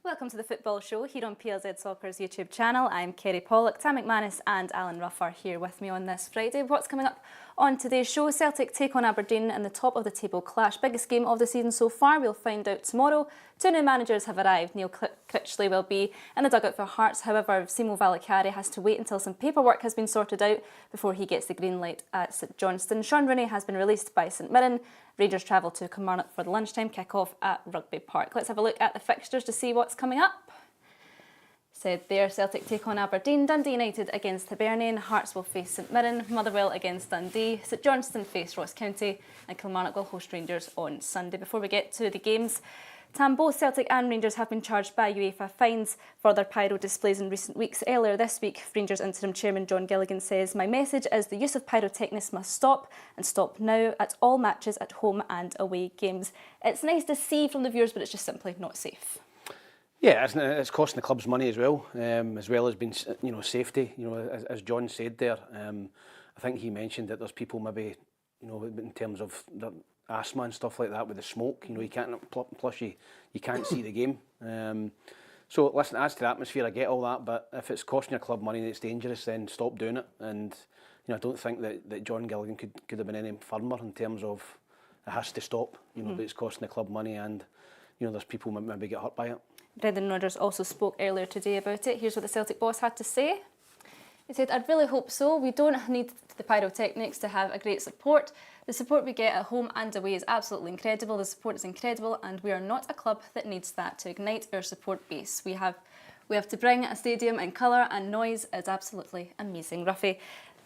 Welcome to the Football Show here on PLZ Soccer's YouTube channel. I'm Kerry Pollock. Tam McManus and Alan Ruff are here with me on this Friday. What's coming up on today's show? Celtic take on Aberdeen in the top of the table clash. Biggest game of the season so far. We'll find out tomorrow. Two new managers have arrived. Neil Critchley will be in the dugout for Hearts. However, Simo Valakari has to wait until some paperwork has been sorted out before he gets the green light at St Johnstone. Sean Rooney has been released by St Mirren. Rangers travel to Kilmarnock for the lunchtime kick-off at Rugby Park. Let's have a look at the fixtures to see what's coming up. Said there, Celtic take on Aberdeen, Dundee United against Hibernian, Hearts will face St Mirren, Motherwell against Dundee, St Johnstone face Ross County and Kilmarnock will host Rangers on Sunday. Before we get to the games, Tam, both Celtic and Rangers have been charged by UEFA fines for their pyro displays in recent weeks. Earlier this week, Rangers interim chairman John Gilligan says, "My message is the use of pyrotechnics must stop and stop now at all matches at home and away games." It's nice to see from the viewers, but it's just simply not safe. Yeah, it's costing the clubs money as well as being, safety. As John said there, I think he mentioned that there's people maybe, in terms of the asthma and stuff like that with the smoke. You can't, plus you can't see the game. So listen, as to the atmosphere, I get all that, but if it's costing your club money and it's dangerous, then stop doing it. And I don't think that John Gilligan could have been any firmer in terms of it has to stop. But it's costing the club money, and there's people who maybe get hurt by it. Brendan Rodgers also spoke earlier today about it. Here's what the Celtic boss had to say. He said, "I'd really hope so. We don't need the pyrotechnics to have a great support. The support we get at home and away is absolutely incredible. The support is incredible, and we are not a club that needs that to ignite our support base. We have to bring a stadium in colour, and noise is absolutely amazing." Ruffy,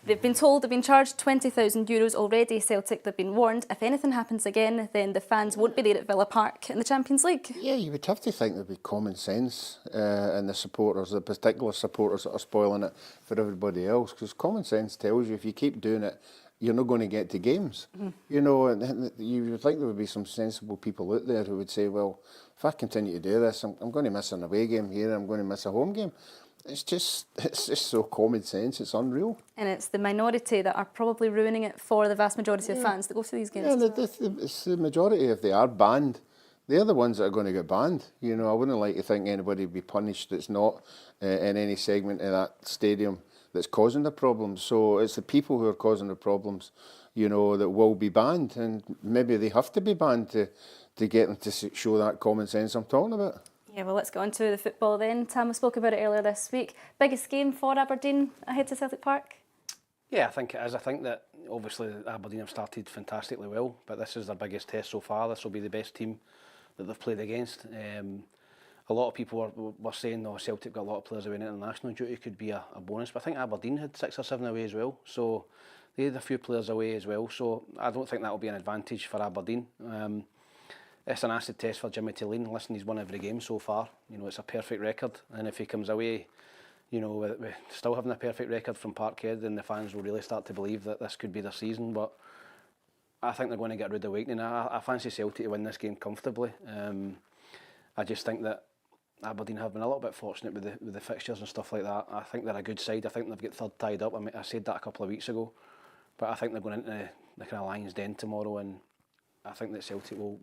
they've been charged €20,000 already. Celtic, they've been warned, if anything happens again, then the fans won't be there at Villa Park in the Champions League. Yeah, you would have to think there'd be common sense in the supporters, the particular supporters that are spoiling it for everybody else. Because common sense tells you if you keep doing it, you're not going to get to games. And you would think there would be some sensible people out there who would say, well, if I continue to do this, I'm going to miss an away game here, I'm going to miss a home game. It's just so common sense, it's unreal. And it's the minority that are probably ruining it for the vast majority of fans that go to these games. Yeah, it's the majority. If they are banned, they're the ones that are going to get banned. I wouldn't like to think anybody would be punished that's not in any segment of that stadium that's causing the problems. So it's the people who are causing the problems, that will be banned. And maybe they have to be banned to get them to show that common sense I'm talking about. Yeah, well, let's get on to the football then. Tam, we spoke about it earlier this week. Biggest game for Aberdeen ahead to Celtic Park? Yeah, I think it is. I think that obviously Aberdeen have started fantastically well, but this is their biggest test so far. This will be the best team that they've played against. A lot of people were saying, Celtic got a lot of players away in international duty, could be a bonus, but I think Aberdeen had 6 or 7 away as well, so they had a few players away as well, so I don't think that will be an advantage for Aberdeen. It's an acid test for Jimmy Tillane. Listen, he's won every game so far. It's a perfect record, and if he comes away, with still having a perfect record from Parkhead, then the fans will really start to believe that this could be their season. But I think they're going to get a rude awakening. I fancy Celtic to win this game comfortably. I just think that Aberdeen have been a little bit fortunate with the fixtures and stuff like that. I think they're a good side. I think they've got third tied up. I said that a couple of weeks ago, but I think they're going into the kind of Lions Den tomorrow, and I think that Celtic will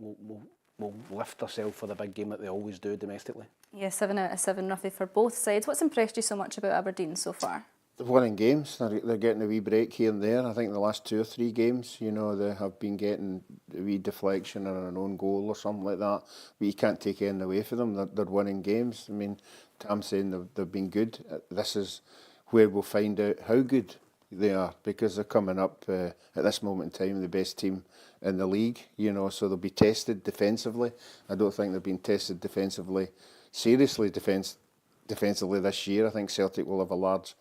lift themselves for the big game that they always do domestically. Yeah, 7 out of 7 roughly for both sides. What's impressed you so much about Aberdeen so far? They're winning games. They're getting a wee break here and there. I think the last 2 or 3 games, they have been getting a wee deflection or an own goal or something like that. But you can't take anything away from them. They're winning games. I mean, Tam's saying they've been good. This is where we'll find out how good they are, because they're coming up at this moment in time the best team in the league, so they'll be tested defensively. I don't think they've been tested defensively, seriously defensively this year. I think Celtic will have a large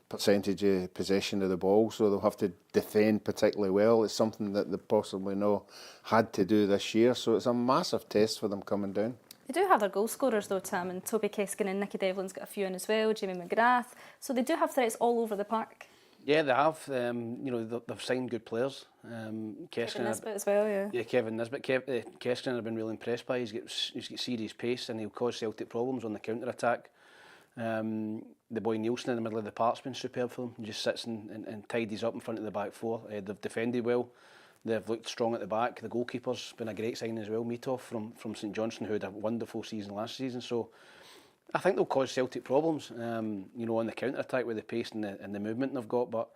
percentage of possession of the ball, so they'll have to defend particularly well. It's something that they possibly not had to do this year, so it's a massive test for them coming down. They do have their goal scorers though, Tam, and Toby Keskin and Nicky Devlin's got a few in as well, Jamie McGrath, so they do have threats all over the park. Yeah, they have. They've signed good players. Kevin Nisbet as well, yeah. Yeah, Kevin Nisbet. Keskin I've been really impressed by. He's got serious pace, and he'll cause Celtic problems on the counter attack. The boy Nielsen in the middle of the park's been superb for them. He just sits and tidies up in front of the back four. They've defended well. They've looked strong at the back. The goalkeeper's been a great sign as well, Meathoff from St Johnstone, who had a wonderful season last season. So I think they'll cause Celtic problems, you know, on the counter-attack with the pace and the movement they've got. But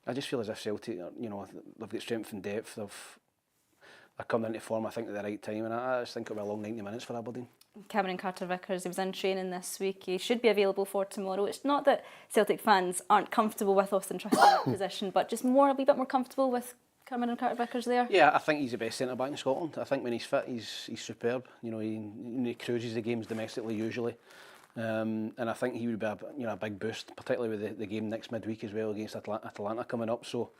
I just feel as if Celtic, you know, they've got strength and depth. They're coming into form, I think, at the right time. And I just think it'll be a long 90 minutes for Aberdeen. Cameron Carter-Vickers, he was in training this week. He should be available for tomorrow. It's not that Celtic fans aren't comfortable with Austin Trust in that position, but just a wee bit more comfortable with Cameron Carter-Vickers there. Yeah, I think he's the best centre back in Scotland. I think when he's fit, he's superb. You know, he cruises the games domestically usually, and I think he would be a big boost, particularly with the game next midweek as well against Atalanta coming up. So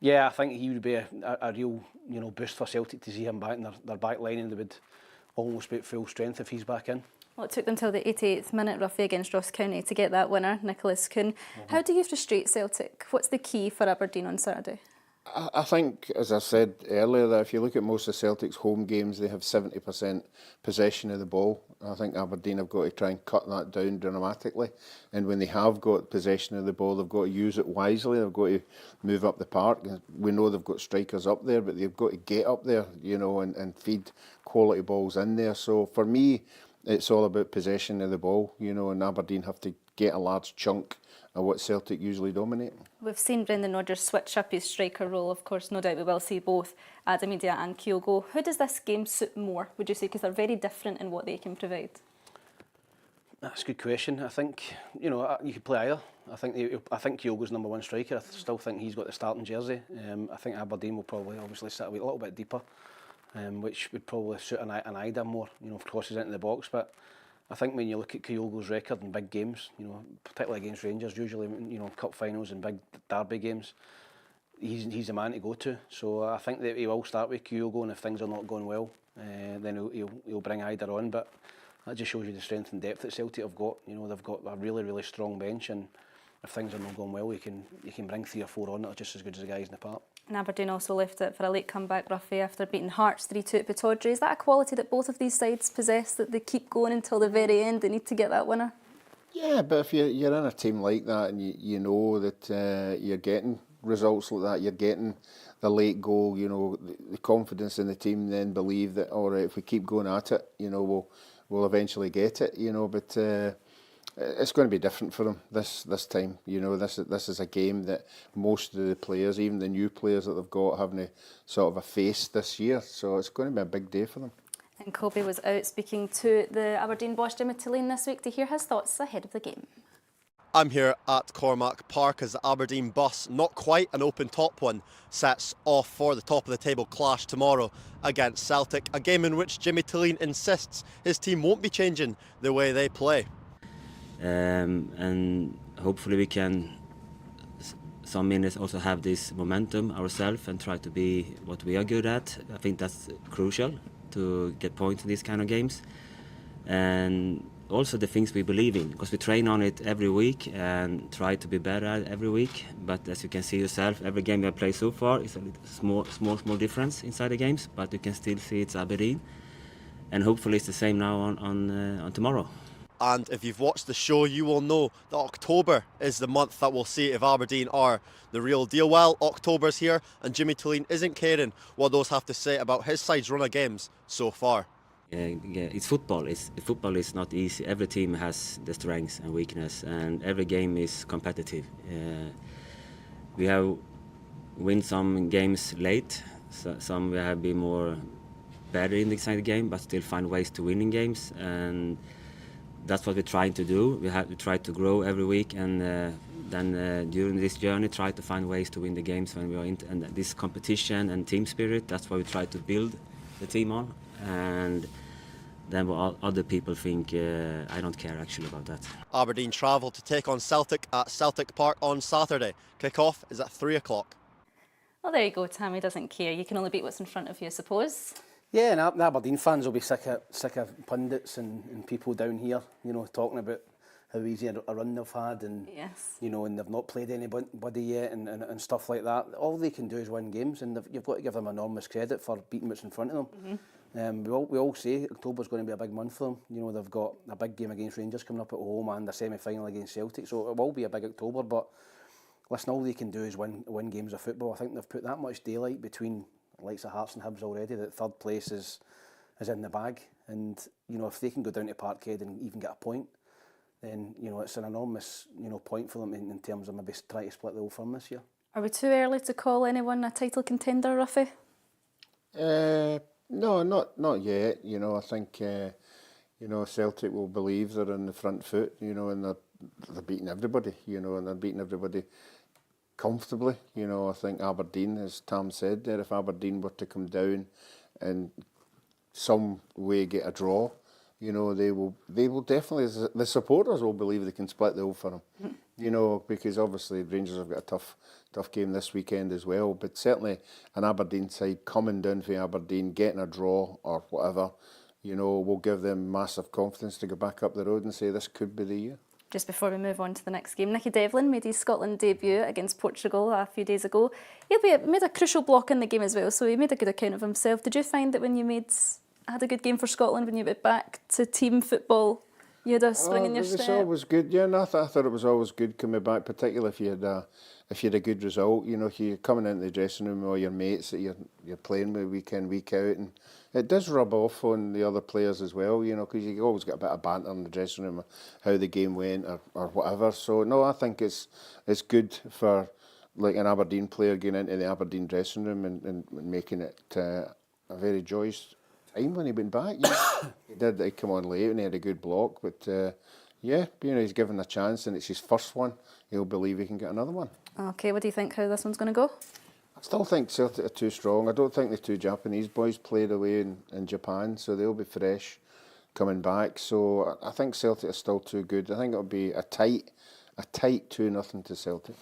yeah, I think he would be a real, you know, boost for Celtic to see him back in their back line, and they would almost be at full strength if he's back in. Well, it took them till the 88th minute, roughly, against Ross County to get that winner, Nicholas Kuhn. How do you frustrate Celtic? What's the key for Aberdeen on Saturday? I think, as I said earlier, that if you look at most of Celtic's home games, they have 70% possession of the ball. I think Aberdeen have got to try and cut that down dramatically. And when they have got possession of the ball, they've got to use it wisely. They've got to move up the park. We know they've got strikers up there, but they've got to get up there, you know, and feed quality balls in there. So for me, it's all about possession of the ball, you know, and Aberdeen have to get a large chunk of what Celtic usually dominate. We've seen Brendan Rodgers switch up his striker role, of course. No doubt we will see both Adam Idia and Kyogo. Who does this game suit more, would you say? Because they're very different in what they can provide. That's a good question. I think, you know, you could play either. I think Kyogo's number one striker. I still think he's got the starting jersey. I think Aberdeen will probably obviously sit a little bit deeper, which would probably suit an Ida more, you know, if crosses into the box. But I think when you look at Kyogo's record in big games, you know, particularly against Rangers, usually, you know, cup finals and big derby games, he's the man to go to. So I think that he will start with Kyogo, and if things are not going well, then he'll bring Ida on. But that just shows you the strength and depth that Celtic have got. You know, they've got a really, really strong bench, and if things are not going well, you can bring 3 or 4 on that are just as good as the guys in the park. And Aberdeen also left it for a late comeback, roughly, after beating Hearts 3-2 at Pittodrie. Is that a quality that both of these sides possess, that they keep going until the very end? They need to get that winner? Yeah, but if you're in a team like that and you know that you're getting results like that, you're getting the late goal, you know, the confidence in the team, then believe that, all right, if we keep going at it, you know, we'll eventually get it, you know, but it's going to be different for them this time. You know, this is a game that most of the players, even the new players that they've got, haven't a sort of a face this year. So it's going to be a big day for them. And Kobe was out speaking to the Aberdeen boss Jimmy Devlin this week to hear his thoughts ahead of the game. I'm here at Cormac Park as the Aberdeen bus, not quite an open top one, sets off for the top of the table clash tomorrow against Celtic, a game in which Jimmy Devlin insists his team won't be changing the way they play. And hopefully we can some minutes also have this momentum ourselves and try to be what we are good at. I think that's crucial to get points in these kind of games, and also the things we believe in, because we train on it every week and try to be better at every week. But as you can see yourself, every game we have played so far is a little small difference inside the games, but you can still see it's Aberdeen, and hopefully it's the same now on tomorrow. And if you've watched the show, you will know that October is the month that will see if Aberdeen are the real deal. Well, October's here and Jimmy Devlin isn't caring what those have to say about his side's run of games so far. Yeah, it's football. Football is not easy. Every team has the strengths and weakness, and every game is competitive. We have win some games late, so some we have been more better in the side game, but still find ways to win in games, and that's what we're trying to do. We try to grow every week, and then during this journey try to find ways to win the games when we are in and this competition and team spirit. That's what we try to build the team on, and then what other people think, I don't care actually about that. Aberdeen travel to take on Celtic at Celtic Park on Saturday. Kick-off is at 3 o'clock. Well, there you go, Tammy doesn't care. You can only beat what's in front of you, I suppose. Yeah, and the Aberdeen fans will be sick of pundits and people down here, you know, talking about how easy a run they've had, and yes, you know, and they've not played anybody yet, and stuff like that. All they can do is win games, and you've got to give them enormous credit for beating what's in front of them. We all say October's going to be a big month for them. You know, they've got a big game against Rangers coming up at home and a semi-final against Celtic, so it will be a big October. But listen, all they can do is win games of football. I think they've put that much daylight between likes of Hearts and Hibs already, that third place is in the bag. And, you know, if they can go down to Parkhead and even get a point, then, you know, it's an enormous, you know, point for them in terms of maybe trying to split the Old Firm this year. Are we too early to call anyone a title contender, Ruffy? No, not yet. You know, I think, you know, Celtic will believe they're on the front foot, you know, and they're beating everybody, you know, and they're beating everybody comfortably. You know, I think Aberdeen, as Tam said there, if Aberdeen were to come down and some way get a draw, you know, they will definitely, the supporters will believe they can split the Old Firm. You know, because obviously Rangers have got a tough game this weekend as well, but certainly an Aberdeen side coming down for Aberdeen, getting a draw or whatever, you know, will give them massive confidence to go back up the road and say this could be the year. Just before we move on to the next game, Nicky Devlin made his Scotland debut against Portugal a few days ago. He made a crucial block in the game as well, so he made a good account of himself. Did you find that when you had a good game for Scotland, when you went back to team football, you had a spring in your step? It's always good, yeah. No, I thought it was always good coming back, particularly if you had a good result. You know, if you're coming into the dressing room with all your mates that you're playing with week in, week out, and it does rub off on the other players as well. You know, because you always get a bit of banter in the dressing room, how the game went or whatever. So no, I think it's good for like an Aberdeen player getting into the Aberdeen dressing room and making it a very joyous time when he went back. He did. He come on late and he had a good block, but yeah, you know, he's given a chance and it's his first one. He'll believe he can get another one. Okay, what do you think how this one's going to go? I still think Celtic are too strong. I don't think the two Japanese boys played away in Japan, so they'll be fresh coming back. So I think Celtic are still too good. I think it'll be a tight 2-0 to Celtic.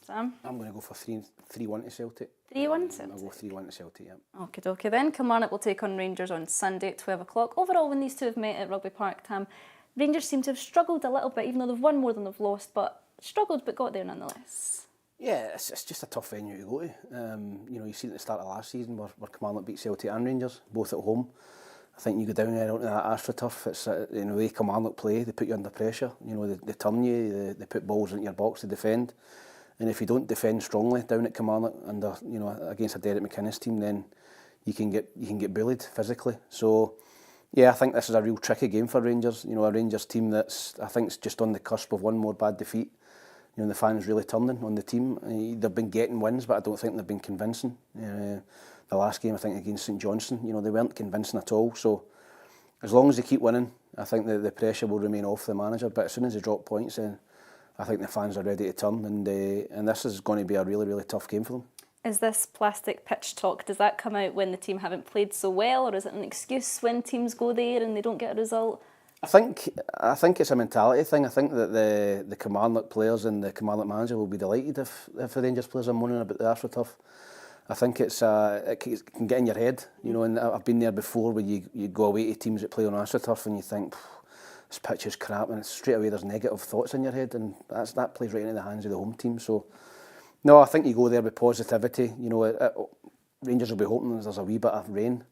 Sam? I'm going to go for 3-1 to Celtic. 3-1 Celtic? I'll go 3-1 to Celtic, yeah. Okay then. Kilmarnock will take on Rangers on Sunday at 12 o'clock. Overall, when these two have met at Rugby Park, Tam, Rangers seem to have struggled a little bit, even though they've won more than they've lost, but struggled but got there nonetheless. Yeah, it's just a tough venue to go to. You know, you seen at the start of last season where Kilmarnock beat Celtic and Rangers, both at home. I think you go down there onto that AstroTurf, it's you know, the way Kilmarnock play, they put you under pressure. You know, they turn you, they put balls into your box to defend. And if you don't defend strongly down at Kilmarnock under, you know, against a Derek McInnes team, then you can get bullied physically. So yeah, I think this is a real tricky game for Rangers. You know, a Rangers team that's, I think, is just on the cusp of one more bad defeat. You know, the fans really turning on the team. They've been getting wins, but I don't think they've been convincing. The last game, I think, against St Johnstone, you know, they weren't convincing at all. So as long as they keep winning, I think the pressure will remain off the manager. But as soon as they drop points, then I think the fans are ready to turn, and this is going to be a really, really tough game for them. Is this plastic pitch talk, does that come out when the team haven't played so well, or is it an excuse when teams go there and they don't get a result? I think it's a mentality thing. I think that the Kilmarnock players and the Kilmarnock manager will be delighted if the Rangers players are moaning about the AstroTurf. I think it can get in your head, you know, and I've been there before where you go away to teams that play on AstroTurf and you think, this pitch is crap, and straight away there's negative thoughts in your head, and that plays right into the hands of the home team. So no, I think you go there with positivity. You know, Rangers will be hoping there's a wee bit of rain.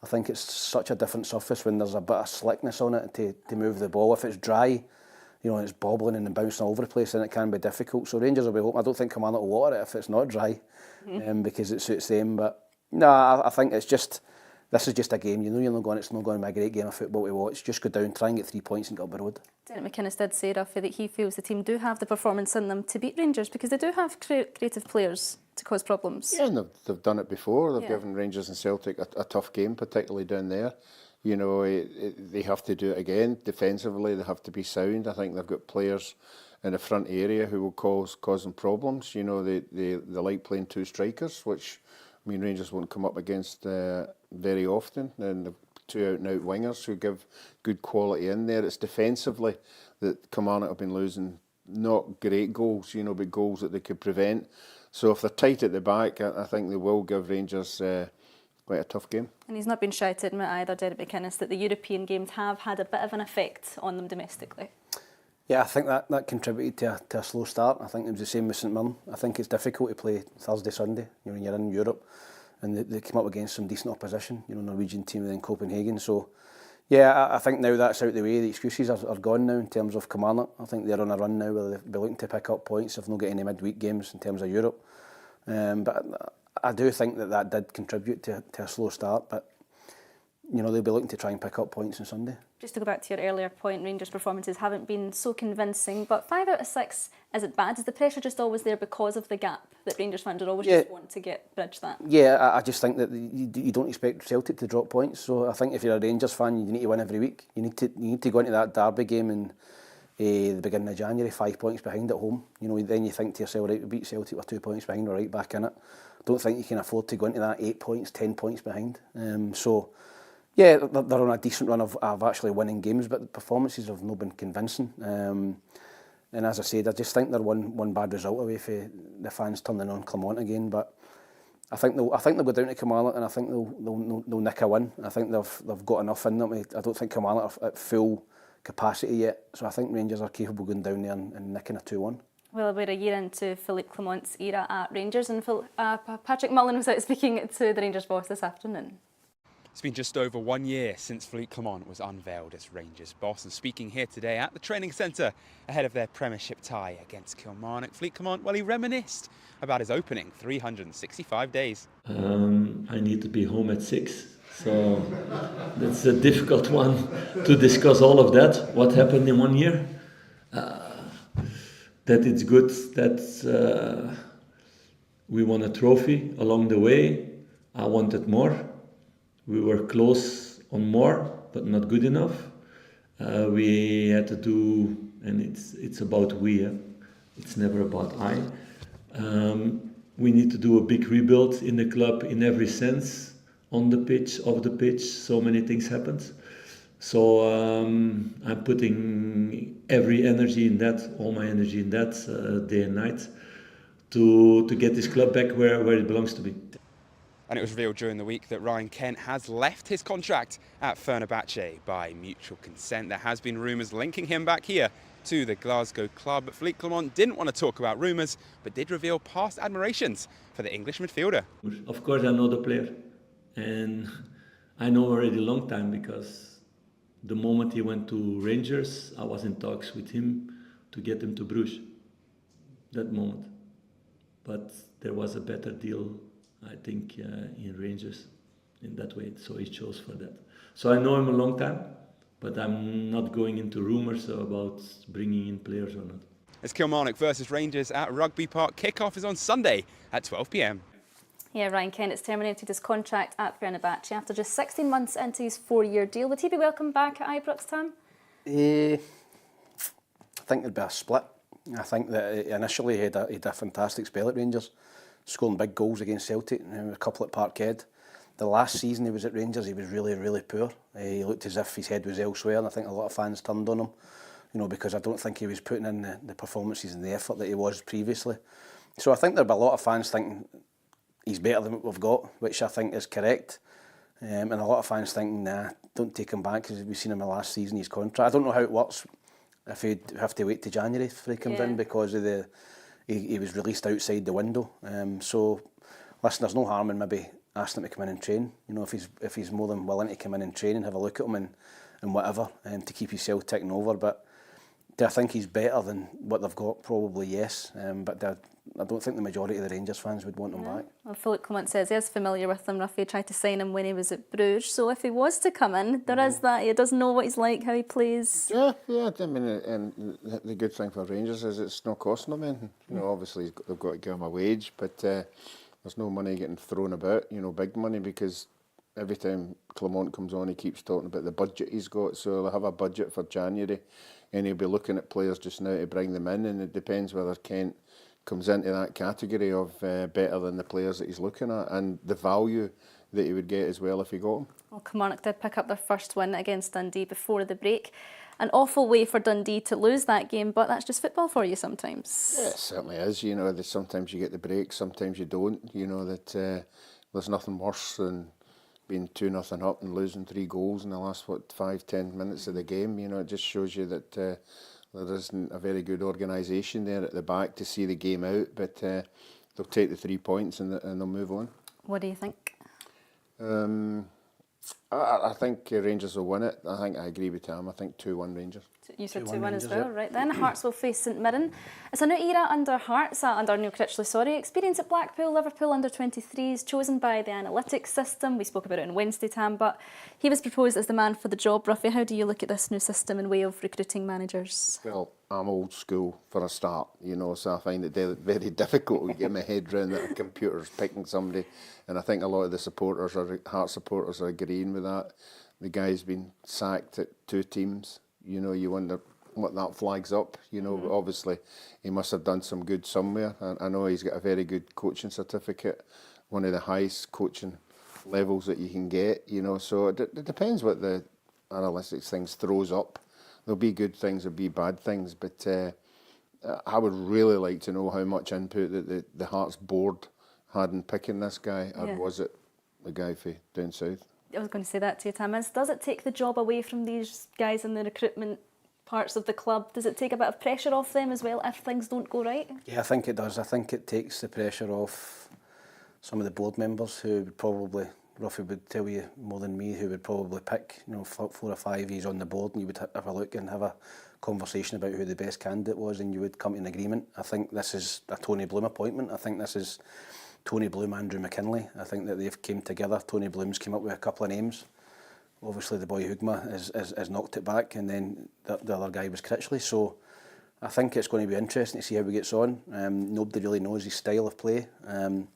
I think it's such a different surface when there's a bit of slickness on it to move the ball. If it's dry, you know, and it's bobbling and bouncing all over the place, then it can be difficult. So Rangers will be hoping. I don't think Kilmarnock will water it if it's not dry, because it suits them. But no, I think it's just, this is just a game. You know, it's not going to be a great game of football to watch. Just go down, try and get 3 points and get up the road. Derek McInnes did say, Ruffy, that he feels the team do have the performance in them to beat Rangers because they do have creative players to cause problems. Yeah, and they've done it before. They've given Rangers and Celtic a tough game, particularly down there. You know, they have to do it again. Defensively, they have to be sound. I think they've got players in the front area who will cause them problems. You know, they like playing two strikers, which, I mean, Rangers won't come up against very often. And the two out-and-out wingers who give good quality in there. It's defensively that Kilmarnock have been losing not great goals, you know, but goals that they could prevent. So if they're tight at the back, I think they will give Rangers quite a tough game. And he's not been shy to admit either, Derek McInnes, that the European games have had a bit of an effect on them domestically. Yeah, I think that contributed to a slow start. I think it was the same with St Mirren. I think it's difficult to play Thursday, Sunday, you know, when you're in Europe, and they came up against some decent opposition, you know, Norwegian team in Copenhagen. So yeah, I think now that's out the way. The excuses are gone now in terms of Kilmarnock. I think they're on a run now where they'll be looking to pick up points if they don't get any midweek games in terms of Europe. But I do think that did contribute to a slow start, but you know, they'll be looking to try and pick up points on Sunday. Just to go back to your earlier point, Rangers' performances haven't been so convincing, but 5 out of 6 isn't bad. Is the pressure just always there because of the gap that Rangers fans would always just want to bridge that? Yeah, I just think that you don't expect Celtic to drop points. So I think if you're a Rangers fan, you need to win every week. You need to go into that derby game in the beginning of January, 5 points behind at home. You know, then you think to yourself, right, we beat Celtic, we're 2 points behind, we're right back in it. Don't think you can afford to go into that 8 points, 10 points behind. Yeah, they're on a decent run of actually winning games, but the performances have not been convincing. And as I said, I just think they're one bad result away for the fans turning on Clement again. But I think they'll go down to Kilmarnock, and I think they'll nick a win. I think they've got enough in them. I don't think Kilmarnock are at full capacity yet, so I think Rangers are capable of going down there and nicking a 2-1. Well, we're a year into Philippe Clement's era at Rangers, and Patrick Mullen was out speaking to the Rangers boss this afternoon. It's been just over 1 year since Philippe Clement was unveiled as Rangers boss, and speaking here today at the training centre ahead of their Premiership tie against Kilmarnock, Philippe Clement, well, he reminisced about his opening 365 days. I need to be home at 6, so that's a difficult one to discuss all of that, what happened in 1 year. That it's good that we won a trophy along the way. I wanted more. We were close on more, but not good enough. We had to do, and it's about we, it's never about I. We need to do a big rebuild in the club in every sense, on the pitch, off the pitch, so many things happened. So I'm putting every energy in that, all my energy in that, day and night, to get this club back where it belongs to be. And it was revealed during the week that Ryan Kent has left his contract at Fenerbahce by mutual consent. There has been rumours linking him back here to the Glasgow club, but Philippe Clement didn't want to talk about rumours, but did reveal past admirations for the English midfielder. Of course, I know the player, and I know already a long time, because the moment he went to Rangers, I was in talks with him to get him to Bruges, that moment. But there was a better deal, I think, in Rangers in that way, so he chose for that. So I know him a long time, but I'm not going into rumours about bringing in players or not. It's Kilmarnock versus Rangers at Rugby Park. Kick-off is on Sunday at 12 p.m. Yeah, Ryan Kent has terminated his contract at Fenerbahce after just 16 months into his 4-year deal. Would he be welcome back at Ibrox, Tam? I think there'd be a split. I think that initially he had a fantastic spell at Rangers, scoring big goals against Celtic, a couple at Parkhead. The last season he was at Rangers, he was really, really poor. He looked as if his head was elsewhere, and I think a lot of fans turned on him, you know, because I don't think he was putting in the performances and the effort that he was previously. So I think there'll be a lot of fans thinking he's better than what we've got, which I think is correct. And a lot of fans thinking, nah, don't take him back, because we've seen him in the last season, his contract. I don't know how it works if he'd have to wait to January if he comes in, because of he was released outside the window. So, listen, there's no harm in maybe asking him to come in and train. You know, if he's more than willing to come in and train and have a look at him and whatever, to keep his cell ticking over. But do I think he's better than what they've got? Probably yes. But I don't think the majority of the Rangers fans would want him back. Well, Philippe Clement says he is familiar with him. Rafi tried to sign him when he was at Bruges. So if he was to come in, there is that. He does know what he's like, how he plays. Yeah. I mean, and the good thing for Rangers is it's not costing them anything. You know, obviously they've got to give him a wage, but there's no money getting thrown about. You know, big money, because every time Clement comes on, he keeps talking about the budget he's got. So they'll have a budget for January, and he'll be looking at players just now to bring them in, and it depends whether Kent comes into that category of better than the players that he's looking at, and the value that he would get as well if he got him. Well, Kilmarnock did pick up their first win against Dundee before the break. An awful way for Dundee to lose that game, but that's just football for you sometimes. Yeah, it certainly is. You know, sometimes you get the break, sometimes you don't. You know, that there's nothing worse than being 2-0 up and losing 3 goals in the last, 5-10 minutes of the game. You know, it just shows you that there isn't a very good organisation there at the back to see the game out, but they'll take the 3 points and they'll move on. What do you think? I think Rangers will win it. I think I agree with Tam. I think 2-1 Rangers. You said 2-1 2-1 as Rangers, well, yeah. right then. Hearts will face St Mirren. It's a new era under Hearts, under Neil Critchley, sorry. Experience at Blackpool, Liverpool under 23s, chosen by the analytics system. We spoke about it on Wednesday, Tam, but he was proposed as the man for the job. Ruffy, how do you look at this new system and way of recruiting managers? Well, I'm old school for a start, you know, so I find it very difficult to get my head around that a computer's picking somebody, and I think a lot of the supporters, Hearts supporters, are agreeing with that. The guy's been sacked at 2 teams. You know, you wonder what that flags up. You know, but obviously he must have done some good somewhere. I know he's got a very good coaching certificate, one of the highest coaching levels that you can get. You know, so it depends what the analytics things throws up. There'll be good things, there'll be bad things, but I would really like to know how much input that the Hearts board had in picking this guy, or was it the guy for down south? I was going to say that to you, Tam. Does it take the job away from these guys in the recruitment parts of the club? Does it take a bit of pressure off them as well if things don't go right? Yeah, I think it does. I think it takes the pressure off some of the board members who would probably, Ruffy would tell you more than me, who would probably pick, you know, 4 or 5 years on the board, and you would have a look and have a conversation about who the best candidate was, and you would come to an agreement. I think this is a Tony Bloom appointment. I think this is Tony Bloom, Andrew McKinley. I think that they've came together. Tony Bloom's came up with a couple of names. Obviously, the boy Hugma has knocked it back, and then the other guy was Critchley. So I think it's going to be interesting to see how he gets on. Nobody really knows his style of play, and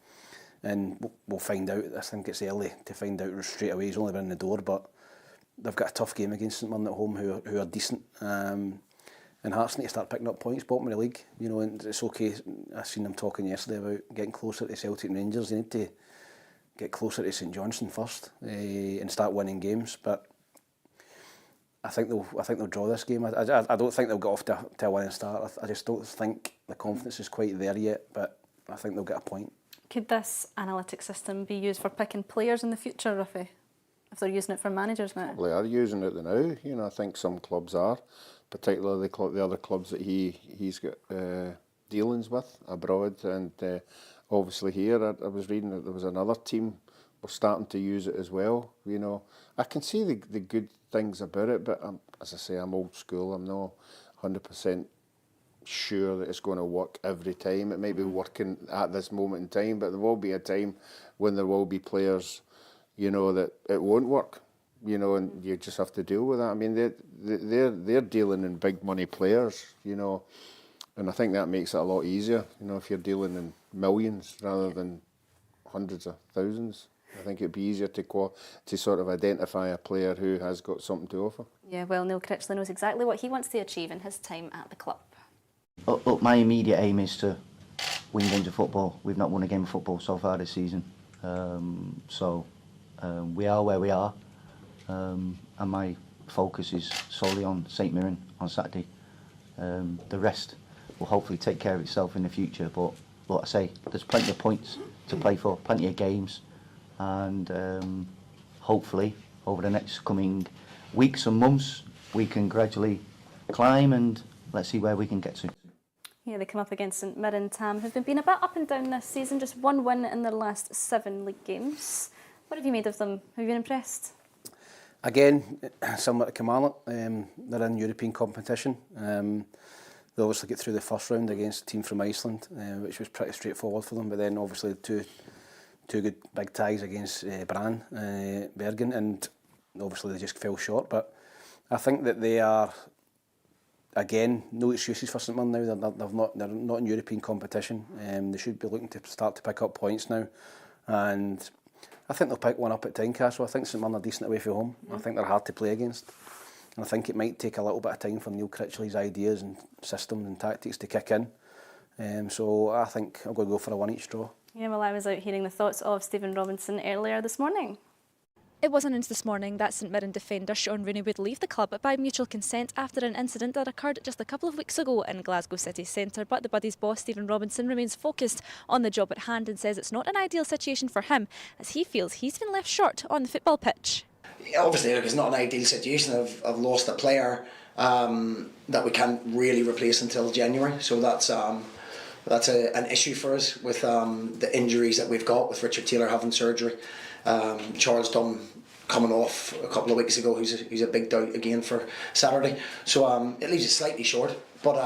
we'll find out. I think it's early to find out straight away. He's only been in the door, but they've got a tough game against St Mirren at home, who are decent. And Hearts need to start picking up points, bottom of the league. You know, and it's okay. I seen them talking yesterday about getting closer to Celtic and Rangers. They need to get closer to St Johnstone first and start winning games. But I think they'll draw this game. I don't think they'll get off to a winning start. I just don't think the confidence is quite there yet. But I think they'll get a point. Could this analytic system be used for picking players in the future, Ruffy? If they're using it for managers now? They are using it now. You know, I think some clubs are, particularly the other clubs that he's got dealings with abroad, and obviously here I was reading that there was another team were starting to use it as well. You know, I can see the good things about it, but as I say, I'm old school. I'm not 100% sure that it's going to work every time. It might be working at this moment in time, but there will be a time when there will be players, you know, that it won't work. You know, and you just have to deal with that. I mean, they're dealing in big money players, you know, and I think that makes it a lot easier. You know, if you're dealing in millions rather than hundreds of thousands, I think it'd be easier to sort of identify a player who has got something to offer. Yeah, well, Neil Critchley knows exactly what he wants to achieve in his time at the club. Look, my immediate aim is to win games of football. We've not won a game of football so far this season, we are where we are. And my focus is solely on St Mirren on Saturday. The rest will hopefully take care of itself in the future, but like I say, there's plenty of points to play for, plenty of games, and hopefully over the next coming weeks and months we can gradually climb, and let's see where we can get to. Yeah, they come up against St Mirren, Tam, who've been a bit up and down this season, just 1 win in their last 7 league games. What have you made of them? Have you been impressed? Again, similar to Kilmarnock, they're in European competition. They obviously get through the first round against a team from Iceland, which was pretty straightforward for them. But then obviously two good big ties against Bergen, and obviously they just fell short. But I think that they are, again, no excuses for St Mirren now. They're not in European competition. They should be looking to start to pick up points now, and I think they'll pick one up at Tynecastle. I think St Mirren are decent away from home. I think they're hard to play against. And I think it might take a little bit of time for Neil Critchley's ideas and systems and tactics to kick in. So I think I'm going to go for a 1 each draw. Yeah, well, I was out hearing the thoughts of Stephen Robinson earlier this morning. It was announced this morning that St Mirren defender Sean Rooney would leave the club by mutual consent after an incident that occurred just a couple of weeks ago in Glasgow city centre. But the Buddies' boss Stephen Robinson remains focused on the job at hand and says it's not an ideal situation for him, as he feels he's been left short on the football pitch. Obviously, look, it's not an ideal situation. I've lost a player that we can't really replace until January, so that's an issue for us with the injuries that we've got, with Richard Taylor having surgery, Charles Dunn coming off a couple of weeks ago, who's a big doubt again for Saturday. So it leaves it slightly short, but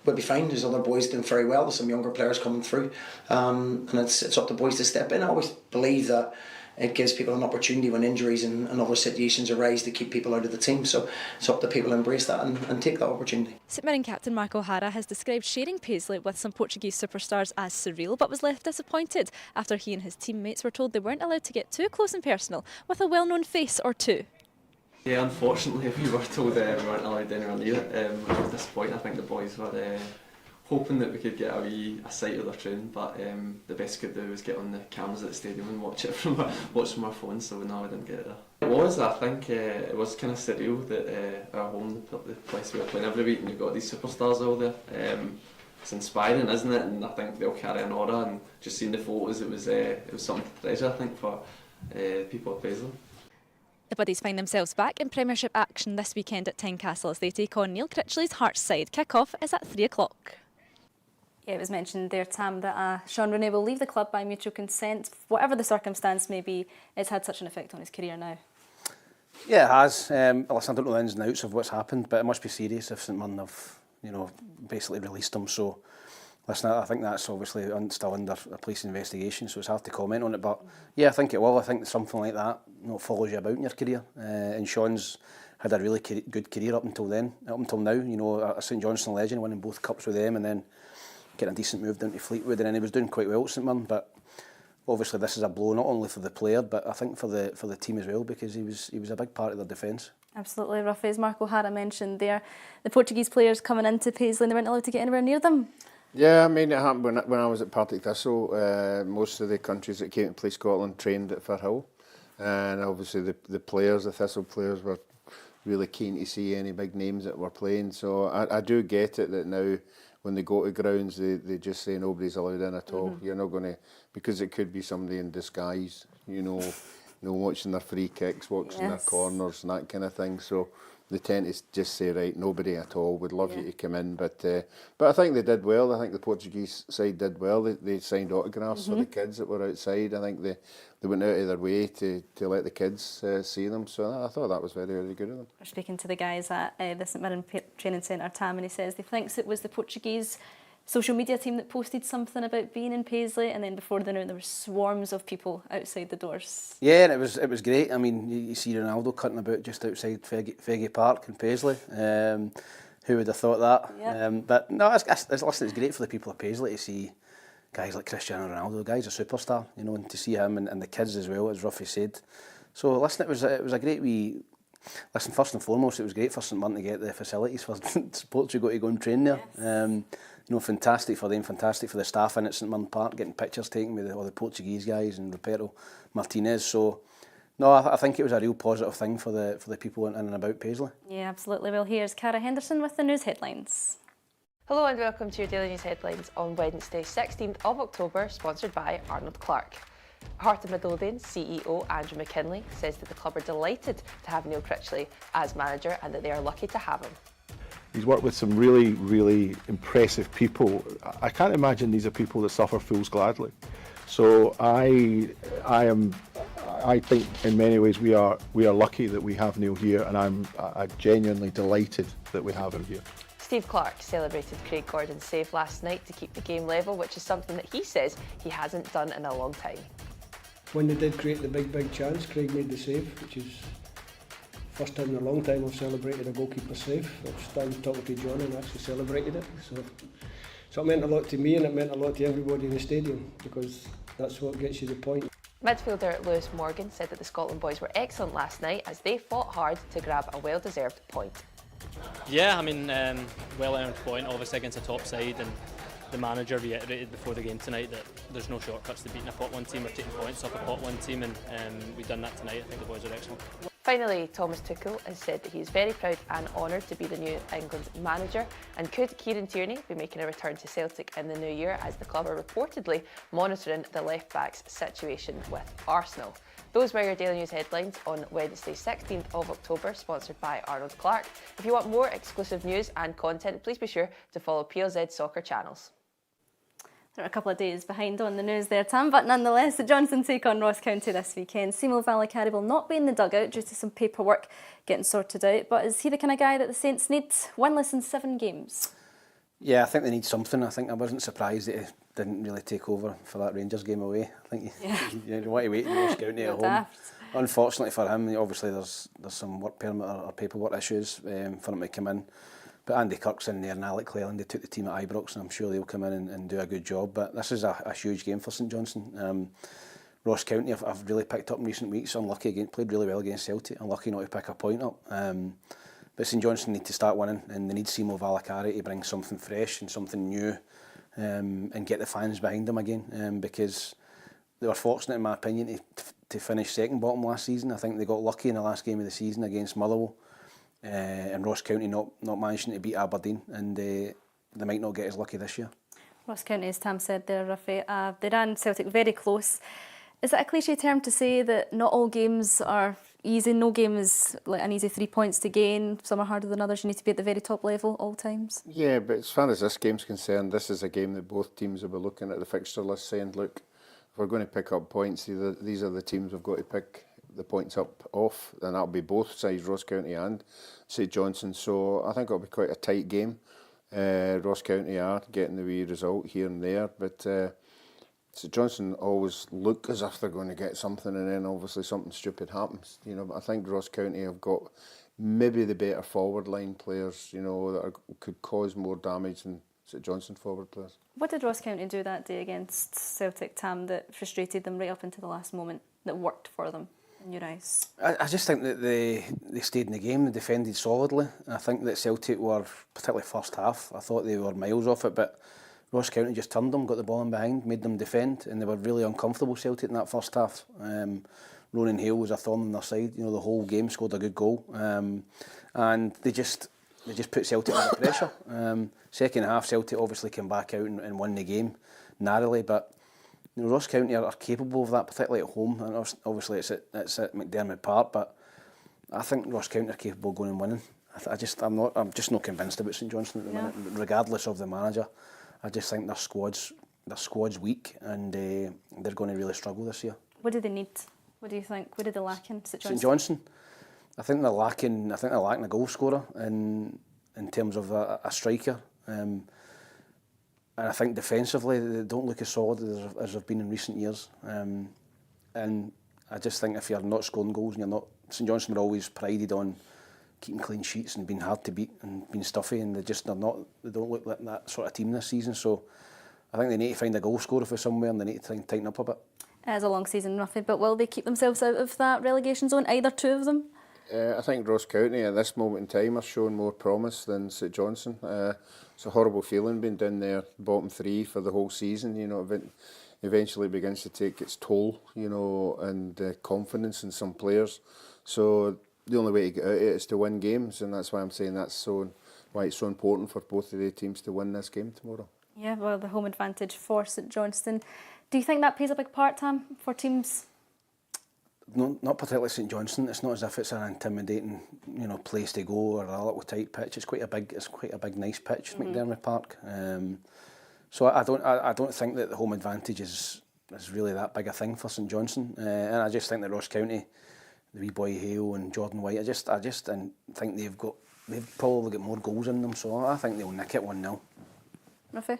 we'll be fine. There's other boys doing very well. There's some younger players coming through, and it's up to boys to step in. I always believe that it gives people an opportunity when injuries and other situations arise to keep people out of the team. So it's up to people to embrace that and take that opportunity. St Mirren captain Mark O'Hara has described sharing Paisley with some Portuguese superstars as surreal, but was left disappointed after he and his teammates were told they weren't allowed to get too close and personal with a well-known face or two. Yeah, unfortunately we were told we weren't allowed anywhere near it, which was disappointing. I think the boys were hoping that we could get a sight of their training, but the best we could do was get on the cameras at the stadium and watch from our phones, so no, we didn't get there. I think it was kind of surreal that our home, the place we were playing every week, and you've got these superstars all there. It's inspiring, isn't it? And I think they'll carry an aura, and just seeing the photos, it was something to treasure, I think, for people at Paisley. The Buddies find themselves back in Premiership action this weekend at Tynecastle as they take on Neil Critchley's Hearts side. Kick-off is at 3 o'clock. Yeah, it was mentioned there, Tam, that Sean Rooney will leave the club by mutual consent. Whatever the circumstance may be, it's had such an effect on his career now. Yeah, it has. Listen, I don't know the ins and outs of what's happened, but it must be serious if St Mirren have, basically released him. So, listen, I think that's obviously still under a police investigation, so it's hard to comment on it. But yeah, I think it will. I think something like that follows you about in your career. And Sean's had a really good career up until now. A St Johnstone legend, winning both cups with them, and then getting a decent move down to Fleetwood, and then he was doing quite well at St Mirren. But obviously this is a blow not only for the player, but I think for the team as well, because he was a big part of their defence. Absolutely, Ruffy. As Mark O'Hara mentioned there, the Portuguese players coming into Paisley, and they weren't allowed to get anywhere near them. Yeah, I mean, it happened when I was at Partick Thistle. Most of the countries that came to play Scotland trained at Firhill, and obviously the players, the Thistle players, were really keen to see any big names that were playing. So I do get it that now, when they go to grounds, they just say nobody's allowed in at all. You're not going to, because it could be somebody in disguise, watching their free kicks, watching their corners and that kind of thing. So they tend to just say, right, nobody at all, would love you to come in. But I think they did well. I think the Portuguese side did well. They signed autographs for the kids that were outside. I think they went out of their way to let the kids see them. So I thought that was very, very good of them. We're speaking to the guys at the St Mirren Training Centre, Tam, and he says he thinks it was the Portuguese social media team that posted something about being in Paisley, and then before they knew it, there were swarms of people outside the doors. Yeah, and it was great. I mean, you see Ronaldo cutting about just outside Feggy Park in Paisley. Who would have thought that? Yeah. But no, it's great for the people of Paisley to see guys like Cristiano Ronaldo. The guy's a superstar, and to see him and the kids as well, as Ruffy said. So listen, it was a great wee. Listen, first and foremost, it was great for St Mirren to get the facilities for Portugal to go and train there. Yes. Fantastic for them, fantastic for the staff in at St Mirren Park, getting pictures taken with all the Portuguese guys and Roberto Martinez. So, no, I think it was a real positive thing for the people in and about Paisley. Yeah, absolutely. Well, here's Cara Henderson with the news headlines. Hello and welcome to your daily news headlines on Wednesday, 16th of October, sponsored by Arnold Clark. Heart of Midlothian CEO Andrew McKinley says that the club are delighted to have Neil Critchley as manager and that they are lucky to have him. He's worked with some really, really impressive people. I can't imagine these are people that suffer fools gladly. So I think in many ways we are lucky that we have Neil here, and I'm genuinely delighted that we have him here. Steve Clark celebrated Craig Gordon's save last night to keep the game level, which is something that he says he hasn't done in a long time. When they did create the big chance, Craig made the save, which is first time in a long time I've celebrated a goalkeeper save. I was down talking to John and actually celebrated it. So it meant a lot to me, and it meant a lot to everybody in the stadium, because that's what gets you the point. Midfielder Lewis Morgan said that the Scotland boys were excellent last night as they fought hard to grab a well-deserved point. Yeah, I mean, well-earned point, obviously against a top side, and the manager reiterated before the game tonight that there's no shortcuts to beating a pot 1 team or taking points off a pot 1 team, and we've done that tonight. I think the boys are excellent. Finally, Thomas Tuchel has said that he is very proud and honoured to be the new England manager, and could Kieran Tierney be making a return to Celtic in the new year, as the club are reportedly monitoring the left-back's situation with Arsenal. Those were your daily news headlines on Wednesday, 16th of October, sponsored by Arnold Clark. If you want more exclusive news and content, please be sure to follow PLZ Soccer channels. They're a couple of days behind on the news there, Tam, but nonetheless, the Johnstone take on Ross County this weekend. Simo Valakari will not be in the dugout due to some paperwork getting sorted out, but is he the kind of guy that the Saints need? Winless in 7 games. Yeah, I think they need something. I think I wasn't surprised that he didn't really take over for that Rangers game away. I think you want to wait and Ross County at home. Daft. Unfortunately for him, obviously there's some work permit or paperwork issues for him to come in. But Andy Kirk's in there and Alec Cleland, they took the team at Ibrox, and I'm sure they'll come in and do a good job. But this is a huge game for St Johnstone. Ross County have really picked up in recent weeks. Unlucky again, played really well against Celtic. Unlucky not to pick a point up. But St Johnstone need to start winning, and they need Simo Valakari to bring something fresh and something new, and get the fans behind them again. Because they were fortunate, in my opinion, to finish second bottom last season. I think they got lucky in the last game of the season against Motherwell. And Ross County not managing to beat Aberdeen, and they might not get as lucky this year. Ross County, as Tam said there, Rafi, they ran Celtic very close. Is that a cliche term to say that not all games are easy? No game is like an easy 3 points to gain. Some are harder than others. You need to be at the very top level all times. Yeah, but as far as this game's concerned, this is a game that both teams will be looking at the fixture list saying, look, if we're going to pick up points, these are the teams we've got to pick the points up off, and that'll be both sides, Ross County and St Johnstone. So I think it'll be quite a tight game. Ross County are getting the wee result here and there, but St Johnstone always look as if they're going to get something, and then obviously something stupid happens. But I think Ross County have got maybe the better forward line players, that could cause more damage than St Johnstone forward players. What did Ross County do that day against Celtic, Tam, that frustrated them right up into the last moment, that worked for them? In your eyes? I just think that they stayed in the game, they defended solidly. I think that Celtic were, particularly first half, I thought they were miles off it, but Ross County just turned them, got the ball in behind, made them defend, and they were really uncomfortable, Celtic, in that first half. Ronan Hale was a thorn on their side, the whole game, scored a good goal, and they just put Celtic under pressure. Second half, Celtic obviously came back out and won the game narrowly, but Ross County are capable of that, particularly at home. And obviously it's at McDermott Park, but I think Ross County are capable of going and winning. I'm just not convinced about St Johnstone at the minute, regardless of the manager. I just think their squad's weak, and they're going to really struggle this year. What do they need? What do you think? What do they lack in St Johnstone? St Johnstone, I think they're lacking a goal scorer in terms of a striker. And I think defensively they don't look as solid as they've been in recent years. And I just think if you're not scoring goals and you're not, St Johnstone were always prided on keeping clean sheets and being hard to beat and being stuffy, and they don't look like that sort of team this season. So I think they need to find a goal scorer for somewhere, and they need to try and tighten up a bit. It is a long season, roughly, but will they keep themselves out of that relegation zone, either two of them? I think Ross County at this moment in time are showing more promise than St Johnstone. It's a horrible feeling being down there, bottom 3 for the whole season. Eventually begins to take its toll, and confidence in some players. So the only way to get out of it is to win games, and that's why I'm saying why it's so important for both of the teams to win this game tomorrow. Yeah, well, the home advantage for St Johnstone. Do you think that plays a big part, Tam, for teams? No, not particularly St Johnstone. It's not as if it's an intimidating, place to go or a little tight pitch. It's quite a big, nice pitch, McDermott Park. So I don't think that the home advantage is really that big a thing for St Johnstone. And I just think that Ross County, the wee boy Hale and Jordan White, I just think they've probably got more goals in them. So I think they'll nick it 1-0. Rafi?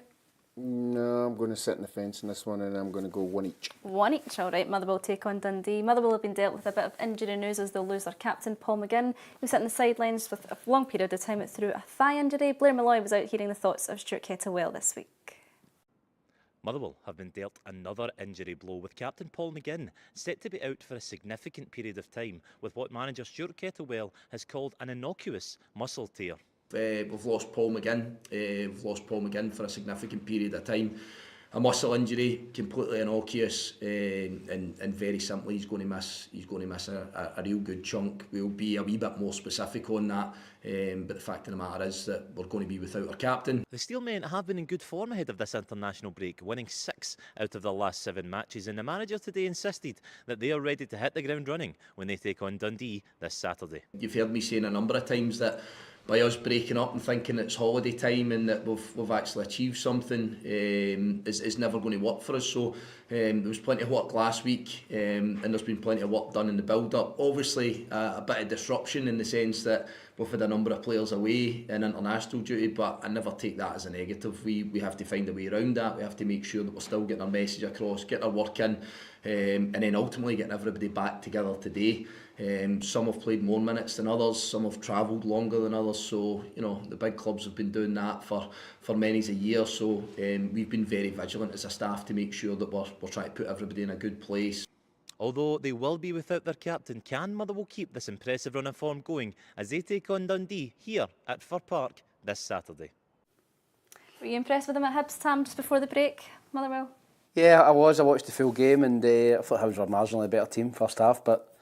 No, I'm going to sit in the fence in this one, and I'm going to go 1 each. 1 each, all right. Motherwell take on Dundee. Motherwell have been dealt with a bit of injury news as they'll lose their captain, Paul McGinn, who sat on the sidelines with a long period of time through a thigh injury. Blair Malloy was out hearing the thoughts of Stuart Kettlewell this week. Motherwell have been dealt another injury blow, with captain Paul McGinn set to be out for a significant period of time with what manager Stuart Kettlewell has called an innocuous muscle tear. We've lost Paul McGinn. We've lost Paul McGinn for a significant period of time. A muscle injury, completely innocuous, and very simply, he's going to miss a real good chunk. We'll be a wee bit more specific on that, but the fact of the matter is that we're going to be without our captain. The Steelmen have been in good form ahead of this international break, winning 6 out of their last 7 matches, and the manager today insisted that they are ready to hit the ground running when they take on Dundee this Saturday. You've heard me saying a number of times that by us breaking up and thinking it's holiday time and that we've actually achieved something is never going to work for us. So there was plenty of work last week, and there's been plenty of work done in the build-up. Obviously a bit of disruption in the sense that we've had a number of players away in international duty, but I never take that as a negative. We have to find a way around that. We have to make sure that we're still getting our message across, getting our work in, and then ultimately getting everybody back together today. Some have played more minutes than others, some have travelled longer than others, so you know the big clubs have been doing that for many a year. So we've been very vigilant as a staff to make sure that we're trying to put everybody in a good place. Although they will be without their captain, can Motherwell keep this impressive run of form going as they take on Dundee here at Fir Park this Saturday? Were you impressed with them at Hibs, Tam, just before the break, Motherwell? Yeah, I was. I watched the full game and I thought Hibs were a marginally better team first half, but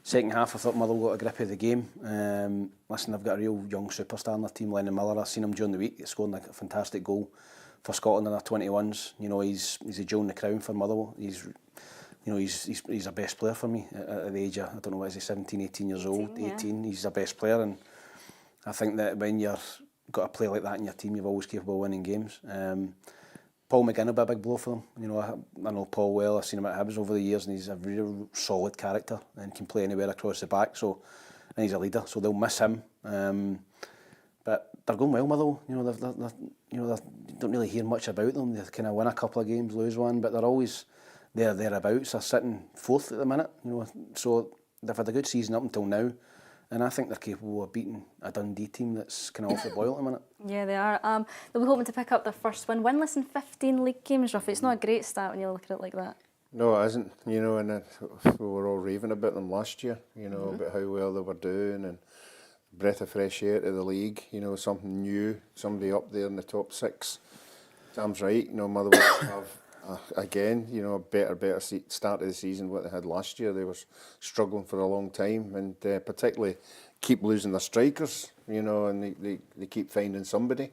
second half I thought Motherwell got a grip of the game. Listen, they've got a real young superstar in their team, Lennon Miller. I've seen him during the week. He scored a fantastic goal for Scotland in their 21s. You know, he's a jewel in the crown for Motherwell. He's our best player for me at the age of, I don't know, what is he, 17, 18 years old, 18. He's our best player, and I think that when you've got a player like that in your team, you're always capable of winning games. Paul McGinn will be a big blow for them. You know, I know Paul well. I've seen him at Hibs over the years, and he's a real solid character and can play anywhere across the back. So, and he's a leader, so they'll miss him. But they're going well, Motherwell. You know, they don't really hear much about them. They kind of win a couple of games, lose one, but they're always thereabouts. They're sitting fourth at the minute. You know, so they've had a good season up until now. And I think they're capable of beating a Dundee team that's kind of off the boil at the minute. Yeah, they are. They'll be hoping to pick up their first win. Winless in 15 league games, roughly. It's not a great start when you look at it like that. No, it isn't. You know, and we were all raving about them last year, you know, about how well they were doing and breath of fresh air to the league, you know, something new, somebody up there in the top six. Sam's right, you know, Motherwell have, again, you know, a better start of the season what they had last year. They were struggling for a long time, and particularly keep losing their strikers, you know, and they keep finding somebody.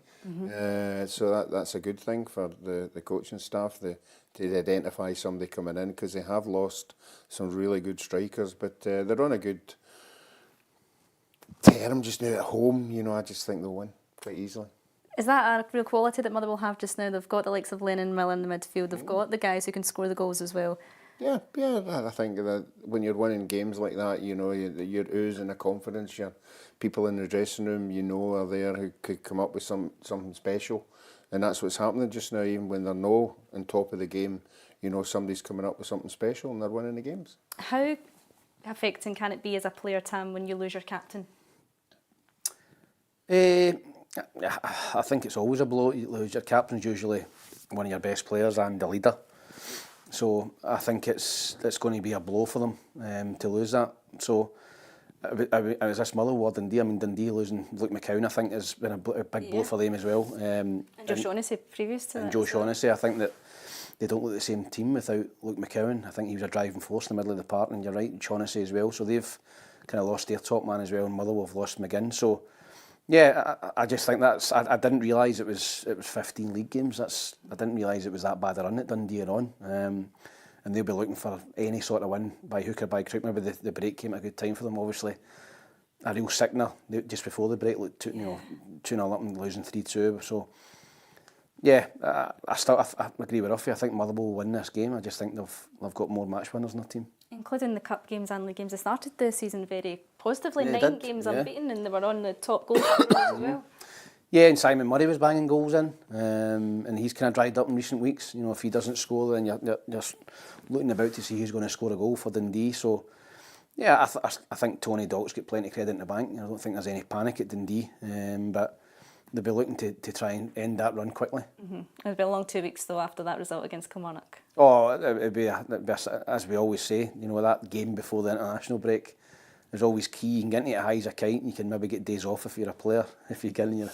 So that's a good thing for the coaching staff to identify somebody coming in, because they have lost some really good strikers, but they're on a good term just now at home. You know, I just think they'll win quite easily. Is that a real quality that Motherwell have just now? They've got the likes of Lennon Miller in the midfield. They've got the guys who can score the goals as well. Yeah, I think that when you're winning games like that, you know, you're oozing a confidence. Your people in the dressing room, you know, are there who could come up with something special, and that's what's happening just now. Even when they're no on top of the game, you know, somebody's coming up with something special and they're winning the games. How affecting can it be as a player, Tam, when you lose your captain? I think it's always a blow. You lose your captain's usually one of your best players and a leader. So I think it's going to be a blow for them to lose that. So it was this Motherwell Dundee. I mean, Dundee losing Luke McCown, I think, has been a big blow for them as well. And Joe Shaughnessy previous to that. And Joe Shaughnessy, I think that they don't look the same team without Luke McCown. I think he was a driving force in the middle of the park, and you're right, Shaughnessy as well. So they've kind of lost their top man as well, and Motherwell have lost McGinn. So yeah, I just think that's. I didn't realise it was 15 league games. I didn't realise it was that bad a run that Dundee are on. And they'll be looking for any sort of win by hook or by crook. Maybe the break came at a good time for them. Obviously, a real sickener just before the break, like 2-0 up and losing 3-2. So yeah, I agree with Ruffy. I think Motherwell will win this game. I just think they've got more match winners in their team. Including the cup games and league games. They started the season very positively. 9 games unbeaten, and they were on the top goal as well. Yeah, and Simon Murray was banging goals in, and he's kind of dried up in recent weeks. You know, if he doesn't score, then you're looking about to see who's going to score a goal for Dundee. So, yeah, I think Tony Dalt's got plenty of credit in the bank. I don't think there's any panic at Dundee, but they'll be looking to try and end that run quickly. It'll be a long 2 weeks though after that result against Kilmarnock. Oh, it'd be as we always say, you know, that game before the international break is always key. You can get into it high as a kite, and you can maybe get days off if you're a player. If you get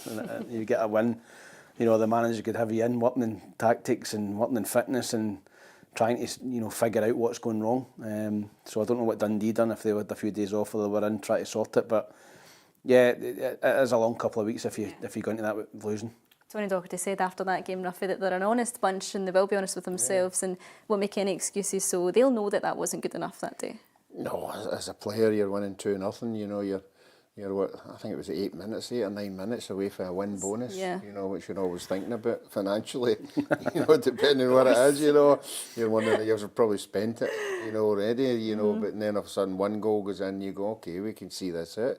a win, you know, the manager could have you in working in tactics and working in fitness and trying to, you know, figure out what's going wrong. So I don't know what Dundee done, if they had a few days off or they were in trying to sort it, but yeah, it is a long couple of weeks if you go into that with losing. Tony Docherty said after that game, Ruffy, that they're an honest bunch and they will be honest with themselves and won't make any excuses, so they'll know that wasn't good enough that day. No, as a player, you're winning 2-0. You know, you're what, I think it was 8 or 9 minutes away from a win bonus, you know, which you're always thinking about financially, you know, depending on what it is, you know. You're wondering, you've probably spent it, you know, already, you know, but then all of a sudden one goal goes in, you go, okay, we can see this out.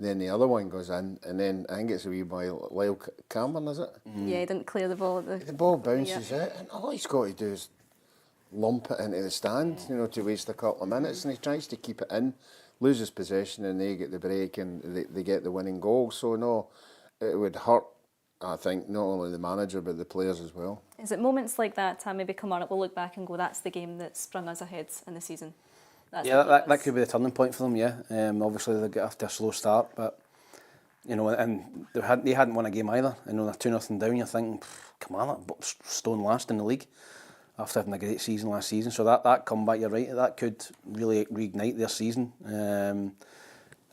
Then the other one goes in, and then I think it's a wee boy, Lyle Cameron, is it? Yeah, he didn't clear the ball. The ball bounces out, and all he's got to do is lump it into the stand, you know, to waste a couple of minutes, and he tries to keep it in, loses possession, and they get the break, and they get the winning goal. So no, it would hurt, I think, not only the manager but the players as well. Is it moments like that, maybe Kilmarnock will look back and go, that's the game that sprung us ahead in the season? That could be the turning point for them, yeah. Obviously they get after a slow start, but you know, and they hadn't won a game either, and they're 2-0 down. You're thinking, come on, stone last in the league after having a great season last season. So that comeback, you're right, that could really reignite their season. And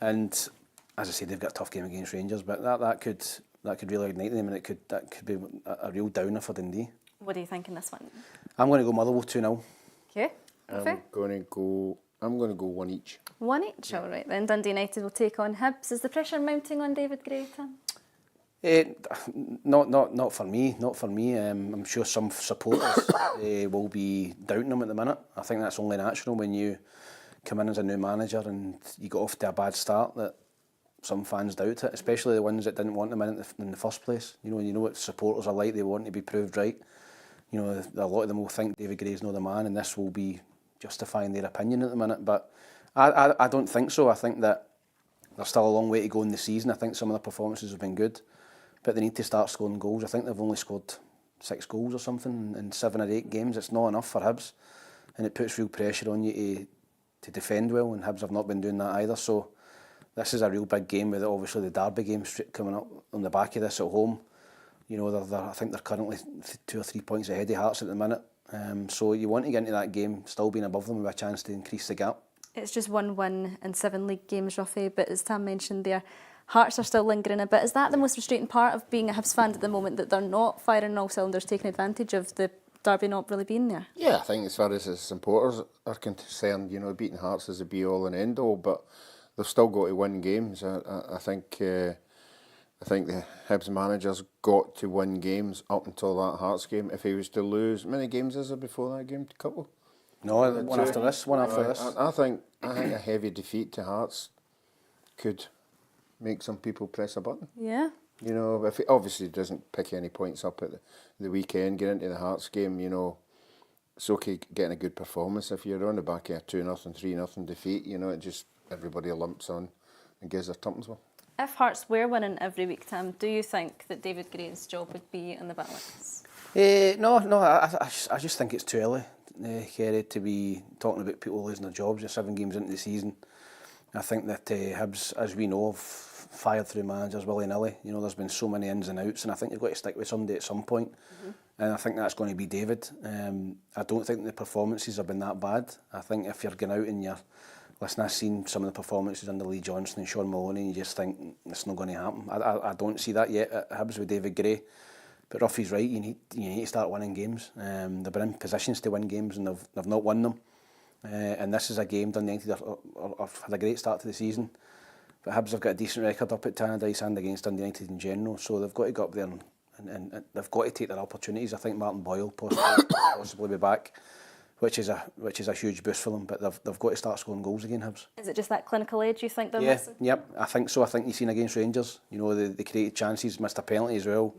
as I say, they've got a tough game against Rangers, but that could really ignite them, and that could be a real downer for Dundee. What do you think in this one? I'm going to go Motherwell 2-0. Okay. I'm going to go one each. One each, all right. Then Dundee United will take on Hibs. Is the pressure mounting on David Gray, Tim? Not for me. Not for me. I'm sure some supporters will be doubting him at the minute. I think that's only natural when you come in as a new manager and you got off to a bad start, that some fans doubt it, especially the ones that didn't want him in the first place. You know what supporters are like. They want to be proved right. You know, a lot of them will think David Gray's not the man, and this will be justifying their opinion at the minute. But I don't think so. I think that there's still a long way to go in the season. I think some of the performances have been good, but they need to start scoring goals. I think they've only scored 6 goals or something in 7 or 8 games. It's not enough for Hibs, and it puts real pressure on you to defend well, and Hibs have not been doing that either. So this is a real big game, with obviously the Derby game coming up on the back of this at home. You know, I think they're currently 2 or 3 points ahead of Hearts at the minute. So you want to get into that game still being above them with a chance to increase the gap. It's just 1 win in 7 league games, Ruffy, but as Tam mentioned there, Hearts are still lingering a bit. Is that the most frustrating part of being a Hibs fan at the moment, that they're not firing on all cylinders, taking advantage of the Derby not really being there? Yeah, I think as far as the supporters are concerned, you know, beating Hearts is a be-all and end-all, but they've still got to win games. I think the Hibs manager's got to win games up until that Hearts game. If he was to lose, how many games is there before that game? A couple? No, one after this. I think a heavy defeat to Hearts could make some people press a button. Yeah. You know, if he obviously doesn't pick any points up at the weekend, get into the Hearts game, you know, it's okay getting a good performance. If you're on the back of a 2-0, 3-0 defeat, you know, it just, everybody lumps on and gives their tuppence well. If Hearts were winning every week, Tim, do you think that David Gray's job would be in the balance? No, I just think it's too early, Kerry, to be talking about people losing their jobs just 7 games into the season. I think that Hibs, as we know, have fired through managers willy-nilly. You know, there's been so many ins and outs, and I think you've got to stick with somebody at some point. And I think that's going to be David. I don't think the performances have been that bad. I think if you're going out and you're... Listen, I've seen some of the performances under Lee Johnstone and Sean Maloney, and you just think it's not going to happen. I don't see that yet at Hibs with David Gray. But Ruffy's right, you need to start winning games. They've been in positions to win games and they've not won them. And this is a game, Dundee United have had a great start to the season. But Hibs have got a decent record up at Tannadice and against Dundee United in general, so they've got to go up there and they've got to take their opportunities. I think Martin Boyle possibly be back, which is a huge boost for them. But they've got to start scoring goals again, Hibs. Is it just that clinical edge you think they're missing? Yep, I think so. I think you've seen against Rangers, you know, they created chances, missed a penalty as well.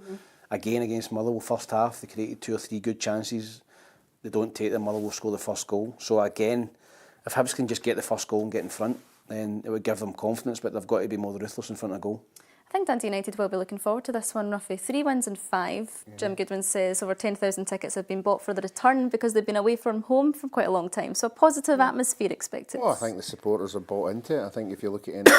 Again against Motherwell, first half, they created 2 or 3 good chances. They don't take them, Motherwell score the first goal. So again, if Hibs can just get the first goal and get in front, then it would give them confidence, but they've got to be more ruthless in front of goal. I think Dundee United will be looking forward to this one, Ruffy. 3 wins and 5. Jim Goodwin says over 10,000 tickets have been bought for the return because they've been away from home for quite a long time. So a positive atmosphere expected. Well, I think the supporters are bought into it. I think if you look at any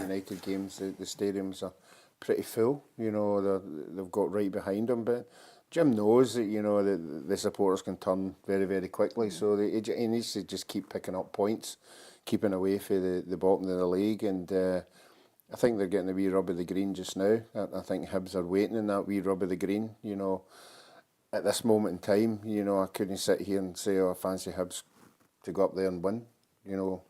United games, the stadiums are pretty full. You know, they've got right behind them. But Jim knows that, you know, the supporters can turn very, very quickly. So he needs to just keep picking up points, keeping away from the bottom of the league. And I think they're getting a wee rub of the green just now. I think Hibs are waiting in that wee rub of the green. You know, at this moment in time, you know, I couldn't sit here and say, oh, I fancy Hibs to go up there and win. You know,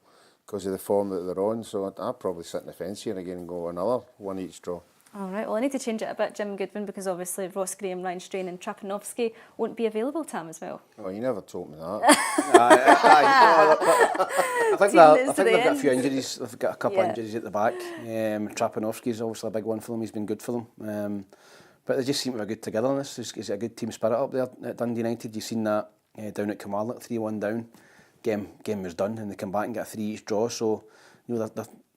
because of the form that they're on. So I'll probably sit in the fence here again and go another one each draw. All right, well, I need to change it a bit, Jim Goodwin, because obviously Ross Graham, Ryan Strain and Trapanovsky won't be available, Tam, as well. Oh, you never told me that. I think they've got a few injuries. They've got a couple of injuries at the back. Trapanovsky's obviously a big one for them. He's been good for them. But they just seem to have a good togetherness. There's a good team spirit up there at Dundee United. You've seen that down at Kilmarnock, 3-1 down. Game was done, and they come back and get a 3 each draw. So, you know,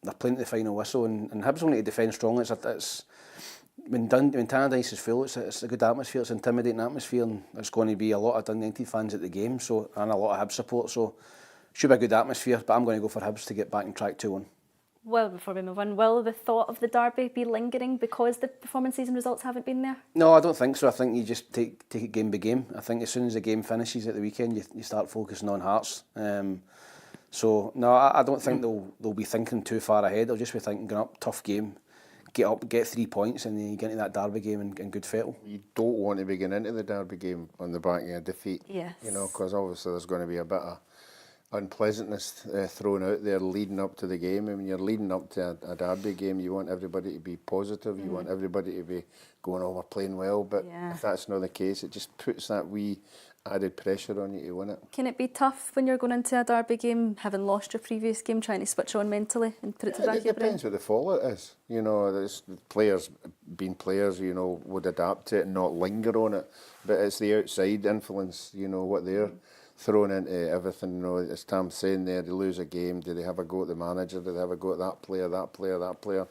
they're playing to the final whistle, and Hibs only to defend strongly. It's when Tannadice is full, it's a good atmosphere. It's an intimidating atmosphere, and there's going to be a lot of Dundee United fans at the game, so, and a lot of Hibs support. So, should be a good atmosphere. But I'm going to go for Hibs to get back on track 2-1. Well, before we move on, will the thought of the derby be lingering because the performances and results haven't been there? No, I don't think so. I think you just take it game by game. I think as soon as the game finishes at the weekend, you start focusing on Hearts. So, no, I don't think they'll be thinking too far ahead. They'll just be thinking, going up, tough game, get up, get 3 points, and then you get into that derby game in good fettle. You don't want to be getting into the derby game on the back of a defeat. Yes. You know, because obviously there's going to be a bit of unpleasantness thrown out there leading up to the game. And when you're leading up to a derby game, you want everybody to be positive. You want everybody to be going, oh, we're playing well. But if that's not the case, it just puts that wee added pressure on you to win it. Can it be tough when you're going into a derby game, having lost your previous game, trying to switch on mentally and put it to the back of your brain? It depends what the fallout is. You know, there's players, being players, you know, would adapt to it and not linger on it. But it's the outside influence, you know, what they're thrown into everything. You know, as Tam's saying there, they lose a game, do they have a go at the manager, do they have a go at that player, that player, that player?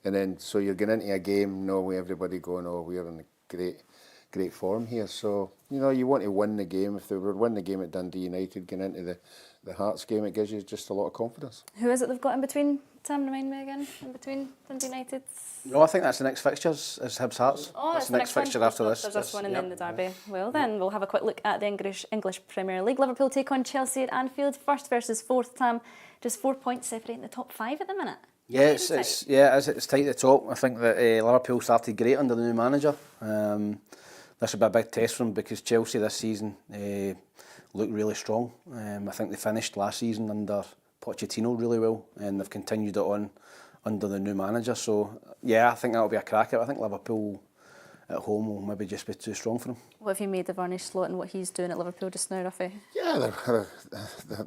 And then, so you're getting into a game, with everybody going, oh, we're in a great form here. So, you know, you want to win the game. If they would win the game at Dundee United, getting into the Hearts game, it gives you just a lot of confidence. Who is it they've got in between? Tam, remind me again, in between Dundee United? No, I think that's the next fixtures, is Hibs Hearts. Oh, that's the next fixture after this. There's this one and then the derby. Well then, we'll have a quick look at the English Premier League. Liverpool take on Chelsea at Anfield, first versus fourth. Tam, just 4 points separating the top 5 at the minute. Yeah, it's tight at the top. I think that Liverpool started great under the new manager. This will be a big test for them because Chelsea this season look really strong. I think they finished last season under Pochettino really well, and they've continued it on under the new manager. So, yeah, I think that'll be a cracker. I think Liverpool at home will maybe just be too strong for them. What have you made of Arne Slot and what he's doing at Liverpool just now, Ruffy? Yeah,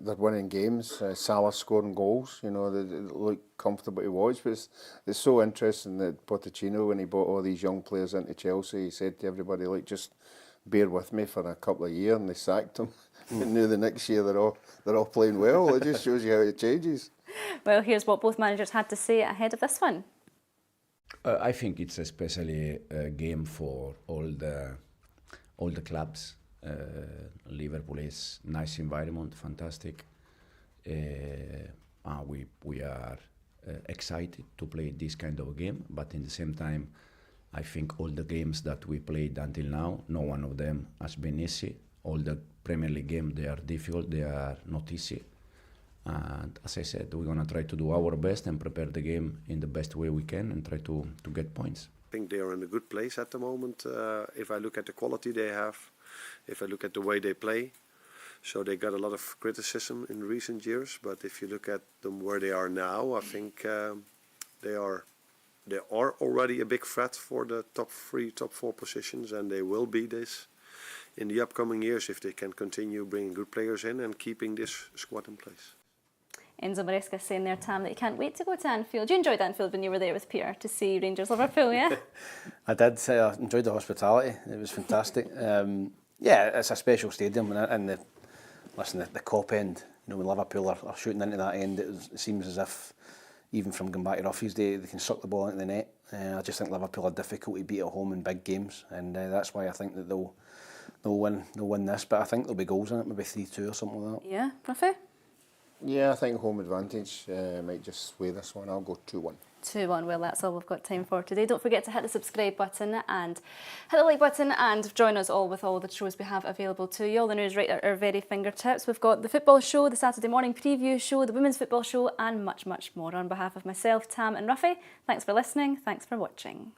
they're winning games. Salah scoring goals. You know, they look comfortable to watch. But it's so interesting that Pochettino, when he brought all these young players into Chelsea, he said to everybody, like, just bear with me for a couple of years, and they sacked him. And now the next year they're all playing well. It just shows you how it changes. Well, here's what both managers had to say ahead of this one. I think it's especially a game for all the clubs. Liverpool is nice environment, fantastic. We are excited to play this kind of game, but in the same time, I think all the games that we played until now, no one of them has been easy. All the Premier League games, they are difficult, they are not easy. And as I said, we're going to try to do our best and prepare the game in the best way we can and try to get points. I think they are in a good place at the moment. If I look at the quality they have, if I look at the way they play. So they got a lot of criticism in recent years, but if you look at them where they are now, I think they are already a big threat for the top 3, top 4 positions, and they will be this in the upcoming years if they can continue bringing good players in and keeping this squad in place. Enzo Maresca saying there, Tam, that you can't wait to go to Anfield. You enjoyed Anfield when you were there with Peter to see Rangers Liverpool, yeah? I did. I enjoyed the hospitality. It was fantastic. Yeah, it's a special stadium, and the Kop end, you know, when Liverpool are shooting into that end, it seems as if, even from going back to Ruffy's day, they can suck the ball into the net. I just think Liverpool are difficult to beat at home in big games, and that's why I think that they'll win this. But I think there'll be goals in it, maybe 3-2 or something like that. Yeah, Ruffy? Yeah, I think home advantage might just sway this one. I'll go 2-1. 2-1, well that's all we've got time for today. Don't forget to hit the subscribe button and hit the like button and join us all with all the shows we have available to you. All the news right at our very fingertips. We've got the football show, the Saturday morning preview show, the women's football show and much, much more. On behalf of myself, Tam and Ruffy, thanks for listening, thanks for watching.